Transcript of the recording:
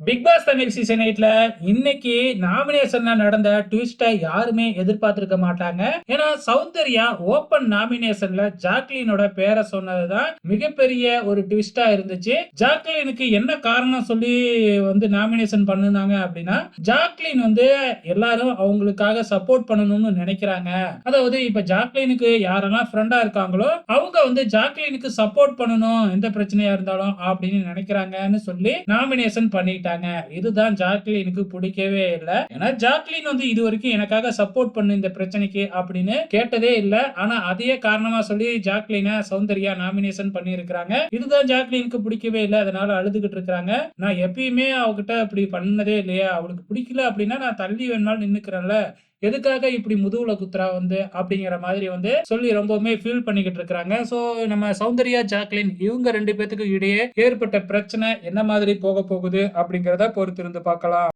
Big pass Tamil season 8ல இன்னைக்கு நாமினேஷன்ல நடந்த ட்விஸ்ட யாருமே எதிர்பார்த்திருக்க மாட்டாங்க. ஏன்னா சௌந்தர்யா ஓப்பன் நாமினேஷன்ல ஜாக்லினோட பேரை சொன்னதுதான் மிகப்பெரிய ஒரு ட்விஸ்டா இருந்துச்சு. ஜாக்லினுக்கு என்ன காரணம் சொல்லி நாமினேஷன் பண்ணுனாங்க அப்படின்னா, ஜாக்லின் எல்லாரும் அவங்களுக்காக சப்போர்ட் பண்ணணும்னு நினைக்கிறாங்க. அதாவது இப்ப ஜாக்லினுக்கு யாரெல்லாம் ஃப்ரெண்டா இருக்காங்களோ அவங்க ஜாக்லினுக்கு சப்போர்ட் பண்ணணும் எந்த பிரச்சனையா இருந்தாலும் அப்படின்னு நினைக்கிறாங்கன்னு சொல்லி நாமினேஷன் பண்ணிட்டாங்க. இதுதான் ஜாக்லினுக்கு பிடிக்கவே இல்லை. ஏன்னா ஜாக்லின் இது வரைக்கும் எனக்காக சப்போர்ட் பண்ணு இந்த பிரச்சனைக்கு அப்படின்னு கேட்டதே இல்லை. ஆனா அதையே காரணமா சொல்லி ஜாக்லினை சௌந்தர்யா நாமினேஷன் பண்ணி இருக்கிறாங்க. இதுதான் ஜாக்லினுக்கு பிடிக்கவே இல்லை. அதனால அழுதுகிட்டு இருக்காங்க. நான் எப்பயுமே அவகிட்ட அப்படி பண்ணதே இல்லையா, அவளுக்கு பிடிக்கல அப்படின்னா நான் தள்ளி வேணாலும் நின்னுக்கிறேன்ல, எதுக்காக இப்படி முதுகுல குத்துறா அப்படிங்கிற மாதிரி சொல்லி ரொம்பவுமே ஃபீல் பண்ணிக்கிட்டு இருக்காங்க. சோ நம்ம சௌந்தர்யா ஜாக்லின் இவங்க 2 பேத்துக்கு இடையே ஏற்பட்ட பிரச்சனை என்ன மாதிரி போக போகுது அப்படிங்கறத பொறுத்திருந்து பார்க்கலாம்.